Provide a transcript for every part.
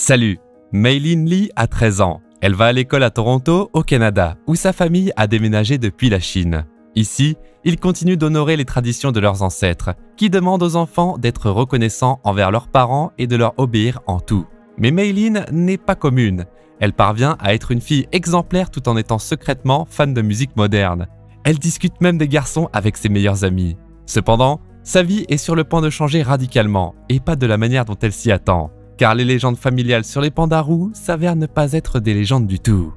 Salut, Maylin Lee a 13 ans. Elle va à l'école à Toronto, au Canada, où sa famille a déménagé depuis la Chine. Ici, ils continuent d'honorer les traditions de leurs ancêtres, qui demandent aux enfants d'être reconnaissants envers leurs parents et de leur obéir en tout. Mais Maylin n'est pas commune. Elle parvient à être une fille exemplaire tout en étant secrètement fan de musique moderne. Elle discute même des garçons avec ses meilleurs amis. Cependant, sa vie est sur le point de changer radicalement, et pas de la manière dont elle s'y attend. Car les légendes familiales sur les pandas roux s'avèrent ne pas être des légendes du tout.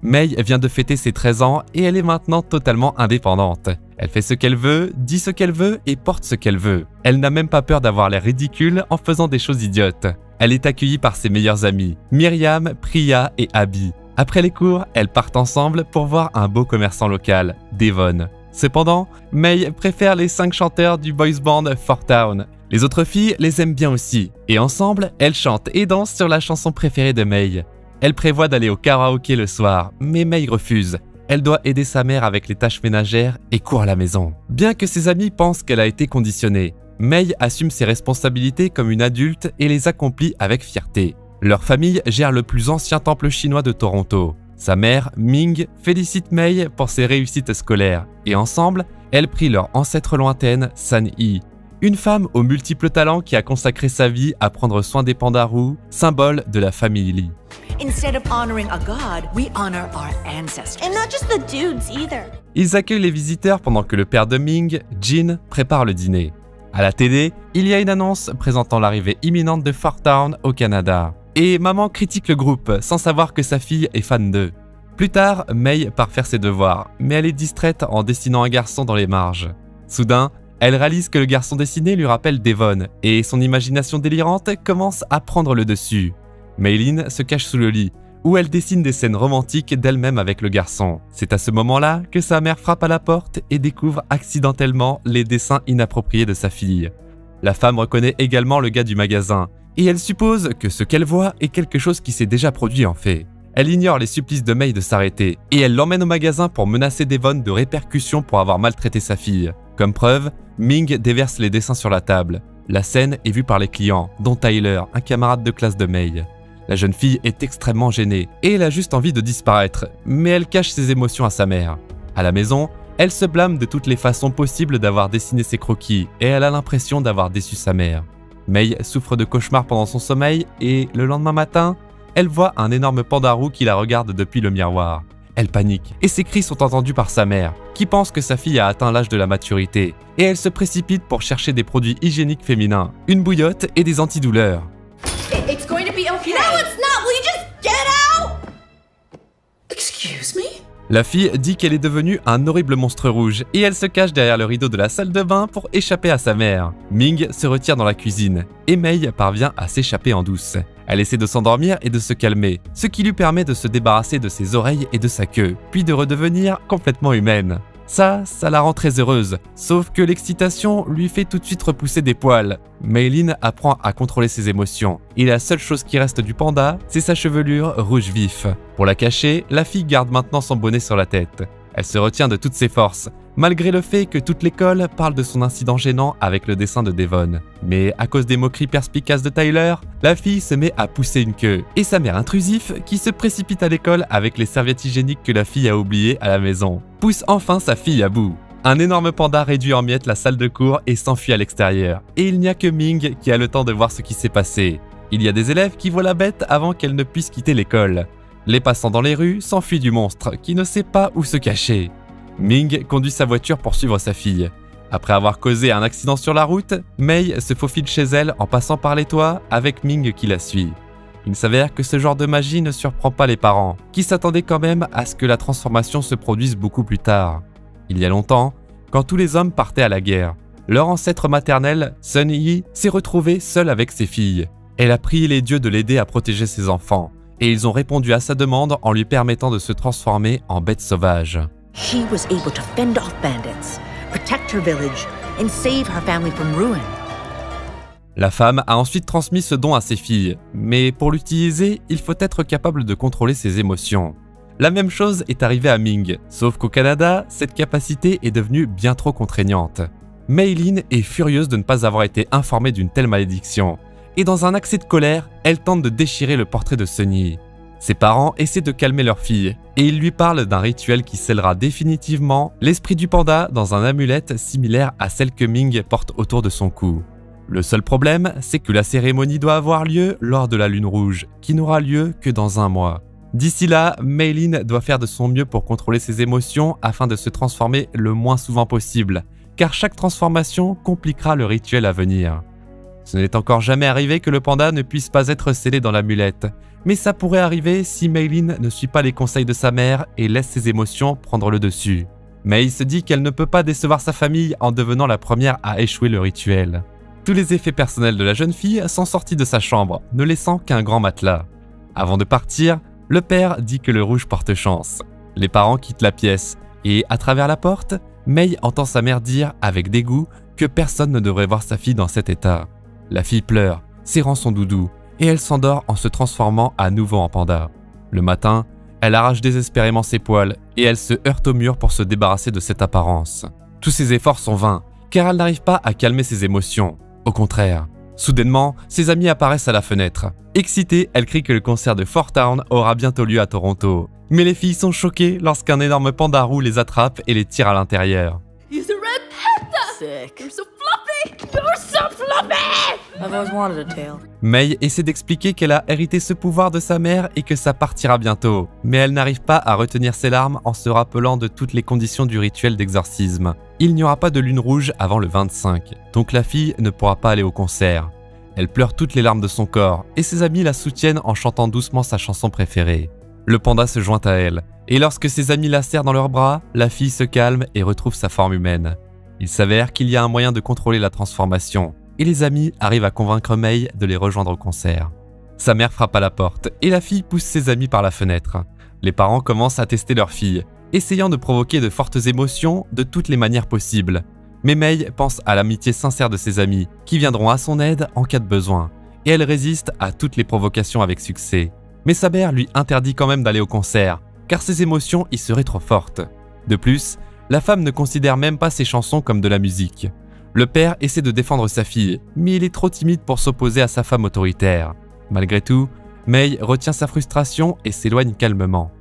Mei vient de fêter ses 13 ans et elle est maintenant totalement indépendante. Elle fait ce qu'elle veut, dit ce qu'elle veut et porte ce qu'elle veut. Elle n'a même pas peur d'avoir l'air ridicule en faisant des choses idiotes. Elle est accueillie par ses meilleures amies, Myriam, Priya et Abby. Après les cours, elles partent ensemble pour voir un beau commerçant local, Devon. Cependant, Mei préfère les 5 chanteurs du boys band Four Town. Les autres filles les aiment bien aussi, et ensemble, elles chantent et dansent sur la chanson préférée de Mei. Elle prévoit d'aller au karaoké le soir, mais Mei refuse. Elle doit aider sa mère avec les tâches ménagères et court à la maison. Bien que ses amis pensent qu'elle a été conditionnée, Mei assume ses responsabilités comme une adulte et les accomplit avec fierté. Leur famille gère le plus ancien temple chinois de Toronto. Sa mère, Ming, félicite Mei pour ses réussites scolaires, et ensemble, elles prient leur ancêtre lointaine, San Yi. Une femme aux multiples talents qui a consacré sa vie à prendre soin des pandas roux, symbole de la famille Lee. Instead of honoring a god, we honor our ancestors. And not just the dudes either. Ils accueillent les visiteurs pendant que le père de Ming, Jin, prépare le dîner. À la télé, il y a une annonce présentant l'arrivée imminente de Four Town au Canada. Et maman critique le groupe sans savoir que sa fille est fan d'eux. Plus tard, Mei part faire ses devoirs, mais elle est distraite en dessinant un garçon dans les marges. Soudain, elle réalise que le garçon dessiné lui rappelle Devon, et son imagination délirante commence à prendre le dessus. Maylin se cache sous le lit, où elle dessine des scènes romantiques d'elle-même avec le garçon. C'est à ce moment-là que sa mère frappe à la porte et découvre accidentellement les dessins inappropriés de sa fille. La femme reconnaît également le gars du magasin, et elle suppose que ce qu'elle voit est quelque chose qui s'est déjà produit en fait. Elle ignore les supplices de Mei de s'arrêter, et elle l'emmène au magasin pour menacer Devon de répercussions pour avoir maltraité sa fille. Comme preuve, Ming déverse les dessins sur la table. La scène est vue par les clients, dont Tyler, un camarade de classe de Mei. La jeune fille est extrêmement gênée, et elle a juste envie de disparaître, mais elle cache ses émotions à sa mère. À la maison, elle se blâme de toutes les façons possibles d'avoir dessiné ses croquis, et elle a l'impression d'avoir déçu sa mère. Mei souffre de cauchemars pendant son sommeil, et le lendemain matin, elle voit un énorme panda roux qui la regarde depuis le miroir. Elle panique, et ses cris sont entendus par sa mère, qui pense que sa fille a atteint l'âge de la maturité, et elle se précipite pour chercher des produits hygiéniques féminins, une bouillotte et des antidouleurs. It's going to be okay. No, it's not. Will you just get out? Excuse me? La fille dit qu'elle est devenue un horrible monstre rouge, et elle se cache derrière le rideau de la salle de bain pour échapper à sa mère. Ming se retire dans la cuisine, et Mei parvient à s'échapper en douce. Elle essaie de s'endormir et de se calmer, ce qui lui permet de se débarrasser de ses oreilles et de sa queue, puis de redevenir complètement humaine. Ça la rend très heureuse, sauf que l'excitation lui fait tout de suite repousser des poils. Maylin apprend à contrôler ses émotions, et la seule chose qui reste du panda, c'est sa chevelure rouge vif. Pour la cacher, la fille garde maintenant son bonnet sur la tête. Elle se retient de toutes ses forces, malgré le fait que toute l'école parle de son incident gênant avec le dessin de Devon. Mais à cause des moqueries perspicaces de Tyler, la fille se met à pousser une queue, et sa mère intrusif, qui se précipite à l'école avec les serviettes hygiéniques que la fille a oubliées à la maison, pousse enfin sa fille à bout. Un énorme panda réduit en miettes la salle de cours et s'enfuit à l'extérieur, et il n'y a que Ming qui a le temps de voir ce qui s'est passé. Il y a des élèves qui voient la bête avant qu'elle ne puisse quitter l'école. Les passants dans les rues s'enfuient du monstre, qui ne sait pas où se cacher. Ming conduit sa voiture pour suivre sa fille. Après avoir causé un accident sur la route, Mei se faufile chez elle en passant par les toits avec Ming qui la suit. Il s'avère que ce genre de magie ne surprend pas les parents, qui s'attendaient quand même à ce que la transformation se produise beaucoup plus tard. Il y a longtemps, quand tous les hommes partaient à la guerre, leur ancêtre maternel, Sun Yi, s'est retrouvé seul avec ses filles. Elle a prié les dieux de l'aider à protéger ses enfants, et ils ont répondu à sa demande en lui permettant de se transformer en bête sauvage. She was able to fend off bandits, protect her village, and save her family from ruin. La femme a ensuite transmis ce don à ses filles, mais pour l'utiliser, il faut être capable de contrôler ses émotions. La même chose est arrivée à Ming, sauf qu'au Canada, cette capacité est devenue bien trop contraignante. Maylin est furieuse de ne pas avoir été informée d'une telle malédiction, et dans un accès de colère, elle tente de déchirer le portrait de Sunny. Ses parents essaient de calmer leur fille et ils lui parlent d'un rituel qui scellera définitivement l'esprit du panda dans un amulette similaire à celle que Ming porte autour de son cou. Le seul problème, c'est que la cérémonie doit avoir lieu lors de la lune rouge, qui n'aura lieu que dans un mois. D'ici là, Meilin doit faire de son mieux pour contrôler ses émotions afin de se transformer le moins souvent possible, car chaque transformation compliquera le rituel à venir. Ce n'est encore jamais arrivé que le panda ne puisse pas être scellé dans l'amulette, mais ça pourrait arriver si Meilin ne suit pas les conseils de sa mère et laisse ses émotions prendre le dessus. Mei se dit qu'elle ne peut pas décevoir sa famille en devenant la première à échouer le rituel. Tous les effets personnels de la jeune fille sont sortis de sa chambre, ne laissant qu'un grand matelas. Avant de partir, le père dit que le rouge porte chance. Les parents quittent la pièce et, à travers la porte, Mei entend sa mère dire avec dégoût que personne ne devrait voir sa fille dans cet état. La fille pleure, serrant son doudou, et elle s'endort en se transformant à nouveau en panda. Le matin, elle arrache désespérément ses poils et elle se heurte au mur pour se débarrasser de cette apparence. Tous ses efforts sont vains, car elle n'arrive pas à calmer ses émotions. Au contraire, soudainement, ses amis apparaissent à la fenêtre. Excitée, elle crie que le concert de Fort Town aura bientôt lieu à Toronto. Mais les filles sont choquées lorsqu'un énorme panda roux les attrape et les tire à l'intérieur. He's a red panda! Sick. You're so fluffy! You're so fluffy! I've always wanted a tail. Mei essaie d'expliquer qu'elle a hérité ce pouvoir de sa mère et que ça partira bientôt, mais elle n'arrive pas à retenir ses larmes en se rappelant de toutes les conditions du rituel d'exorcisme. Il n'y aura pas de lune rouge avant le 25, donc la fille ne pourra pas aller au concert. Elle pleure toutes les larmes de son corps et ses amis la soutiennent en chantant doucement sa chanson préférée. Le panda se joint à elle, et lorsque ses amis la serrent dans leurs bras, la fille se calme et retrouve sa forme humaine. Il s'avère qu'il y a un moyen de contrôler la transformation, et les amis arrivent à convaincre Mei de les rejoindre au concert. Sa mère frappe à la porte, et la fille pousse ses amis par la fenêtre. Les parents commencent à tester leur fille, essayant de provoquer de fortes émotions de toutes les manières possibles. Mais Mei pense à l'amitié sincère de ses amis, qui viendront à son aide en cas de besoin, et elle résiste à toutes les provocations avec succès. Mais sa mère lui interdit quand même d'aller au concert, car ses émotions y seraient trop fortes. De plus, la femme ne considère même pas ses chansons comme de la musique. Le père essaie de défendre sa fille, mais il est trop timide pour s'opposer à sa femme autoritaire. Malgré tout, Mei retient sa frustration et s'éloigne calmement.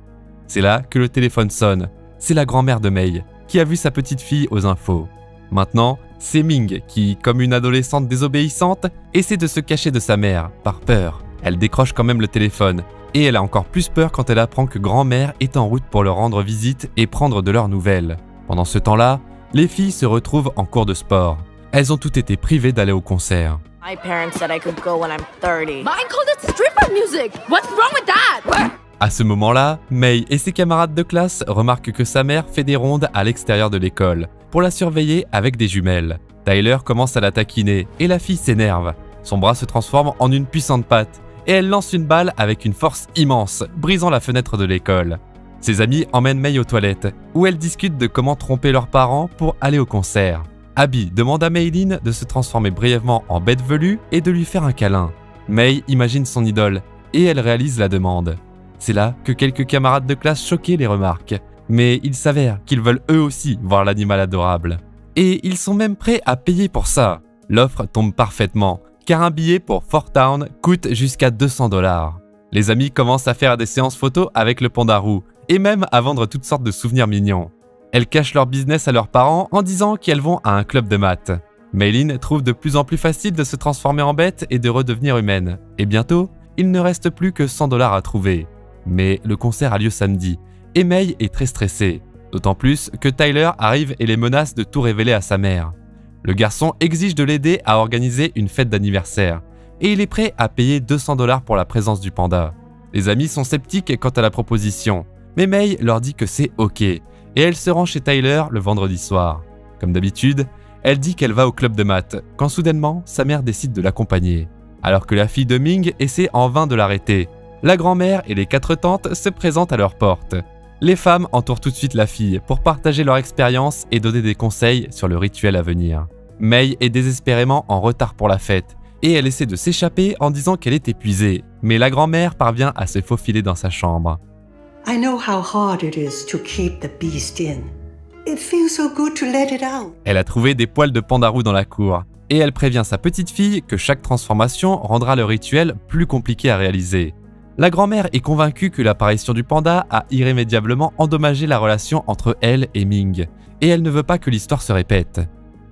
C'est là que le téléphone sonne. C'est la grand-mère de Mei, qui a vu sa petite fille aux infos. Maintenant, c'est Ming qui, comme une adolescente désobéissante, essaie de se cacher de sa mère, par peur. Elle décroche quand même le téléphone, et elle a encore plus peur quand elle apprend que grand-mère est en route pour leur rendre visite et prendre de leurs nouvelles. Pendant ce temps-là, les filles se retrouvent en cours de sport. Elles ont toutes été privées d'aller au concert. My parents said I could go when I'm 30. Mine called it stripper music! What's wrong with that? À ce moment-là, Mei et ses camarades de classe remarquent que sa mère fait des rondes à l'extérieur de l'école, pour la surveiller avec des jumelles. Tyler commence à la taquiner et la fille s'énerve. Son bras se transforme en une puissante patte et elle lance une balle avec une force immense, brisant la fenêtre de l'école. Ses amis emmènent Mei aux toilettes, où elles discutent de comment tromper leurs parents pour aller au concert. Abby demande à Meilin de se transformer brièvement en bête velue et de lui faire un câlin. Mei imagine son idole et elle réalise la demande. C'est là que quelques camarades de classe choqués les remarquent, mais il s'avère qu'ils veulent eux aussi voir l'animal adorable. Et ils sont même prêts à payer pour ça. L'offre tombe parfaitement, car un billet pour Fort Town coûte jusqu'à 200 $. Les amis commencent à faire des séances photos avec le panda roux, et même à vendre toutes sortes de souvenirs mignons. Elles cachent leur business à leurs parents en disant qu'elles vont à un club de maths. Meilin trouve de plus en plus facile de se transformer en bête et de redevenir humaine. Et bientôt, il ne reste plus que 100 $ à trouver. Mais le concert a lieu samedi, et Mei est très stressée. D'autant plus que Tyler arrive et les menace de tout révéler à sa mère. Le garçon exige de l'aider à organiser une fête d'anniversaire, et il est prêt à payer 200 $ pour la présence du panda. Les amis sont sceptiques quant à la proposition, mais Mei leur dit que c'est ok, et elle se rend chez Tyler le vendredi soir. Comme d'habitude, elle dit qu'elle va au club de maths, quand soudainement, sa mère décide de l'accompagner. Alors que la fille de Ming essaie en vain de l'arrêter, la grand-mère et les 4 tantes se présentent à leur porte. Les femmes entourent tout de suite la fille pour partager leur expérience et donner des conseils sur le rituel à venir. Mei est désespérément en retard pour la fête, et elle essaie de s'échapper en disant qu'elle est épuisée, mais la grand-mère parvient à se faufiler dans sa chambre. I know how hard it is to keep the beast in. It feels so good to let it out. Elle a trouvé des poils de panda roux dans la cour, et elle prévient sa petite fille que chaque transformation rendra le rituel plus compliqué à réaliser. La grand-mère est convaincue que l'apparition du panda a irrémédiablement endommagé la relation entre elle et Ming, et elle ne veut pas que l'histoire se répète.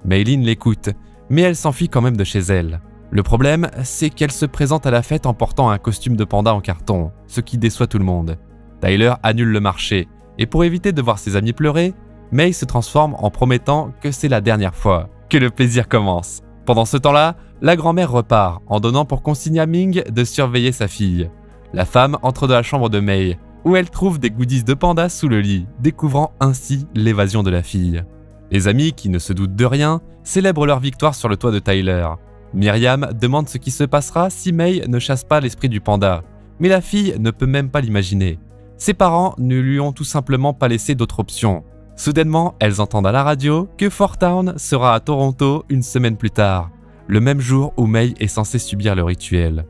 Meilin l'écoute, mais elle s'enfuit quand même de chez elle. Le problème, c'est qu'elle se présente à la fête en portant un costume de panda en carton, ce qui déçoit tout le monde. Tyler annule le marché, et pour éviter de voir ses amis pleurer, Mei se transforme en promettant que c'est la dernière fois, que le plaisir commence. Pendant ce temps-là, la grand-mère repart, en donnant pour consigne à Ming de surveiller sa fille. La femme entre dans la chambre de Mei, où elle trouve des goodies de panda sous le lit, découvrant ainsi l'évasion de la fille. Les amis, qui ne se doutent de rien, célèbrent leur victoire sur le toit de Tyler. Myriam demande ce qui se passera si Mei ne chasse pas l'esprit du panda, mais la fille ne peut même pas l'imaginer. Ses parents ne lui ont tout simplement pas laissé d'autre option. Soudainement, elles entendent à la radio que Fort Town sera à Toronto une semaine plus tard, le même jour où Mei est censée subir le rituel.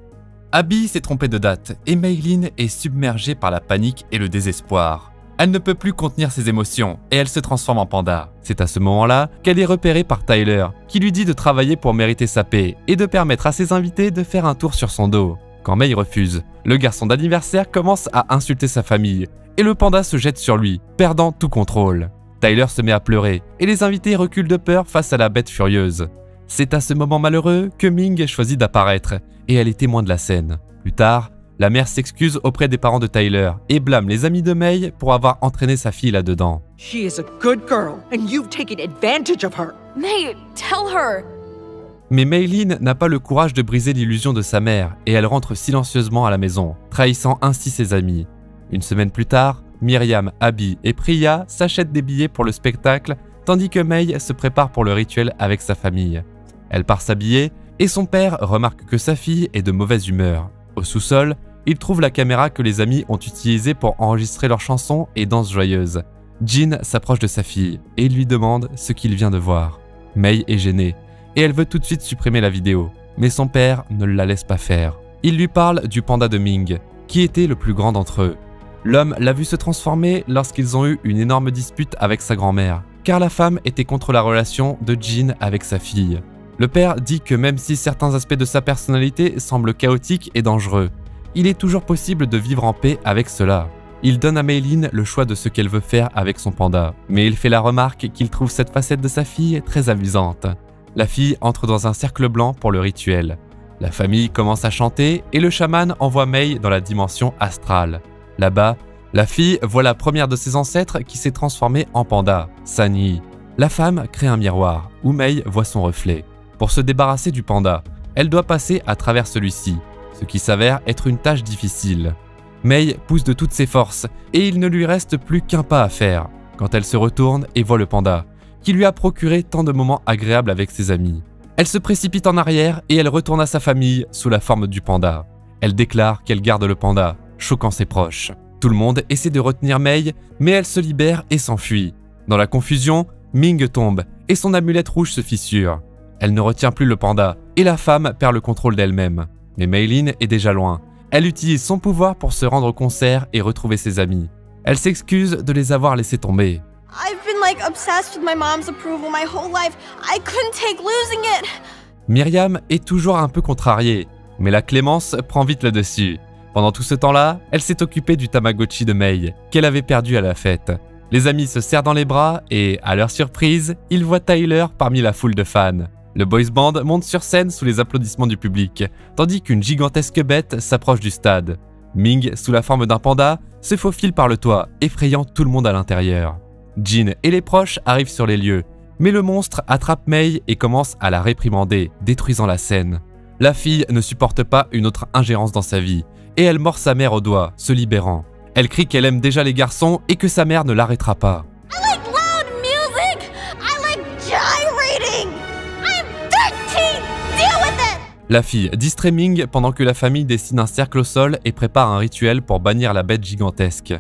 Abby s'est trompée de date et Meilin est submergée par la panique et le désespoir. Elle ne peut plus contenir ses émotions et elle se transforme en panda. C'est à ce moment-là qu'elle est repérée par Tyler, qui lui dit de travailler pour mériter sa paix et de permettre à ses invités de faire un tour sur son dos. Quand Mei refuse, le garçon d'anniversaire commence à insulter sa famille et le panda se jette sur lui, perdant tout contrôle. Tyler se met à pleurer et les invités reculent de peur face à la bête furieuse. C'est à ce moment malheureux que Ming choisit d'apparaître et elle est témoin de la scène. Plus tard, la mère s'excuse auprès des parents de Tyler et blâme les amis de Mei pour avoir entraîné sa fille là-dedans. She is a good girl and you've taken advantage of her. May, tell her. Mais Meilin n'a pas le courage de briser l'illusion de sa mère et elle rentre silencieusement à la maison, trahissant ainsi ses amis. Une semaine plus tard, Myriam, Abby et Priya s'achètent des billets pour le spectacle tandis que Mei se prépare pour le rituel avec sa famille. Elle part s'habiller et son père remarque que sa fille est de mauvaise humeur. Au sous-sol, il trouve la caméra que les amis ont utilisée pour enregistrer leurs chansons et danses joyeuses. Jin s'approche de sa fille et lui demande ce qu'il vient de voir. Mei est gênée et elle veut tout de suite supprimer la vidéo, mais son père ne la laisse pas faire. Il lui parle du panda de Ming, qui était le plus grand d'entre eux. L'homme l'a vu se transformer lorsqu'ils ont eu une énorme dispute avec sa grand-mère, car la femme était contre la relation de Jin avec sa fille. Le père dit que même si certains aspects de sa personnalité semblent chaotiques et dangereux, il est toujours possible de vivre en paix avec cela. Il donne à Meilin le choix de ce qu'elle veut faire avec son panda, mais il fait la remarque qu'il trouve cette facette de sa fille très amusante. La fille entre dans un cercle blanc pour le rituel. La famille commence à chanter et le chaman envoie Mei dans la dimension astrale. Là-bas, la fille voit la première de ses ancêtres qui s'est transformée en panda, Sanyi. La femme crée un miroir où Mei voit son reflet. Pour se débarrasser du panda, elle doit passer à travers celui-ci, ce qui s'avère être une tâche difficile. Mei pousse de toutes ses forces et il ne lui reste plus qu'un pas à faire quand elle se retourne et voit le panda, qui lui a procuré tant de moments agréables avec ses amis. Elle se précipite en arrière et elle retourne à sa famille sous la forme du panda. Elle déclare qu'elle garde le panda, choquant ses proches. Tout le monde essaie de retenir Mei, mais elle se libère et s'enfuit. Dans la confusion, Ming tombe et son amulette rouge se fissure. Elle ne retient plus le panda et la femme perd le contrôle d'elle-même. Mais Meilin est déjà loin. Elle utilise son pouvoir pour se rendre au concert et retrouver ses amis. Elle s'excuse de les avoir laissés tomber. I've been like obsessed with my mom's approval my whole life. I couldn't take losing it. Myriam est toujours un peu contrariée, mais la clémence prend vite le dessus. Pendant tout ce temps-là, elle s'est occupée du Tamagotchi de Mei, qu'elle avait perdu à la fête. Les amis se serrent dans les bras et, à leur surprise, ils voient Tyler parmi la foule de fans. Le boys band monte sur scène sous les applaudissements du public, tandis qu'une gigantesque bête s'approche du stade. Ming, sous la forme d'un panda, se faufile par le toit, effrayant tout le monde à l'intérieur. Jin et les proches arrivent sur les lieux, mais le monstre attrape Mei et commence à la réprimander, détruisant la scène. La fille ne supporte pas une autre ingérence dans sa vie, et elle mord sa mère au doigt, se libérant. Elle crie qu'elle aime déjà les garçons et que sa mère ne l'arrêtera pas. I like loud music. I like gyrating. I'm 13. Deal with it. La fille distrait Ming pendant que la famille dessine un cercle au sol et prépare un rituel pour bannir la bête gigantesque.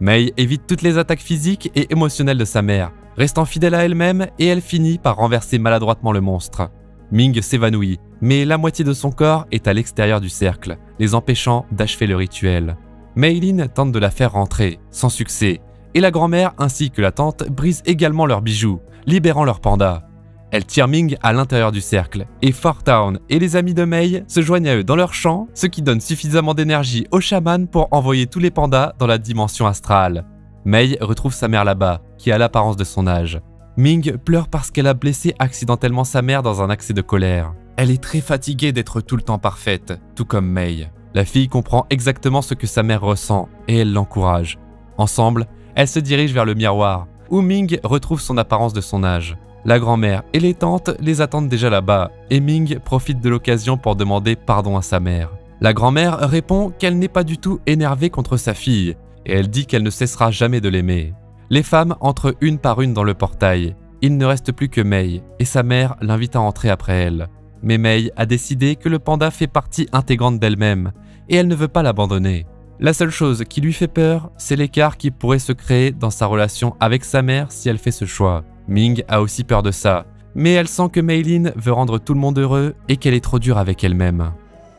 Mei évite toutes les attaques physiques et émotionnelles de sa mère, restant fidèle à elle-même et elle finit par renverser maladroitement le monstre. Ming s'évanouit, mais la moitié de son corps est à l'extérieur du cercle, les empêchant d'achever le rituel. Meilin tente de la faire rentrer, sans succès, et la grand-mère ainsi que la tante brisent également leurs bijoux, libérant leur panda. Elle tire Ming à l'intérieur du cercle, et Fartown et les amis de Mei se joignent à eux dans leur champ, ce qui donne suffisamment d'énergie au chaman pour envoyer tous les pandas dans la dimension astrale. Mei retrouve sa mère là-bas, qui a l'apparence de son âge. Ming pleure parce qu'elle a blessé accidentellement sa mère dans un accès de colère. Elle est très fatiguée d'être tout le temps parfaite, tout comme Mei. La fille comprend exactement ce que sa mère ressent, et elle l'encourage. Ensemble, elles se dirigent vers le miroir, où Ming retrouve son apparence de son âge. La grand-mère et les tantes les attendent déjà là-bas, et Ming profite de l'occasion pour demander pardon à sa mère. La grand-mère répond qu'elle n'est pas du tout énervée contre sa fille, et elle dit qu'elle ne cessera jamais de l'aimer. Les femmes entrent une par une dans le portail. Il ne reste plus que Mei, et sa mère l'invite à entrer après elle. Mais Mei a décidé que le panda fait partie intégrante d'elle-même, et elle ne veut pas l'abandonner. La seule chose qui lui fait peur, c'est l'écart qui pourrait se créer dans sa relation avec sa mère si elle fait ce choix. Ming a aussi peur de ça, mais elle sent que Meilin veut rendre tout le monde heureux et qu'elle est trop dure avec elle-même.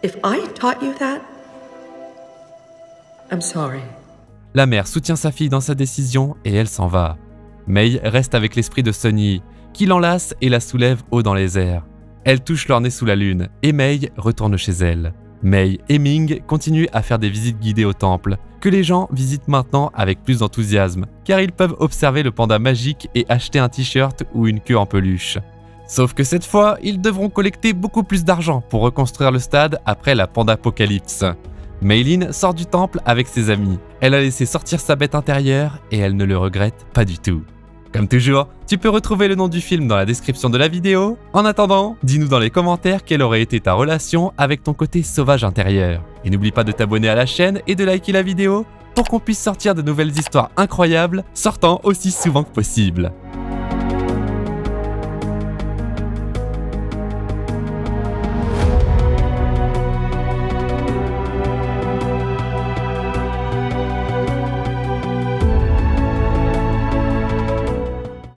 If I taught you that, I'm sorry. La mère soutient sa fille dans sa décision et elle s'en va. Mei reste avec l'esprit de Sunny, qui l'enlace et la soulève haut dans les airs. Elle touche leur nez sous la lune et Mei retourne chez elle. Mei et Ming continuent à faire des visites guidées au temple, que les gens visitent maintenant avec plus d'enthousiasme, car ils peuvent observer le panda magique et acheter un t-shirt ou une queue en peluche. Sauf que cette fois, ils devront collecter beaucoup plus d'argent pour reconstruire le stade après la pandapocalypse. Meilin sort du temple avec ses amis. Elle a laissé sortir sa bête intérieure et elle ne le regrette pas du tout. Comme toujours, tu peux retrouver le nom du film dans la description de la vidéo. En attendant, dis-nous dans les commentaires quelle aurait été ta relation avec ton côté sauvage intérieur. Et n'oublie pas de t'abonner à la chaîne et de liker la vidéo pour qu'on puisse sortir de nouvelles histoires incroyables, sortant aussi souvent que possible.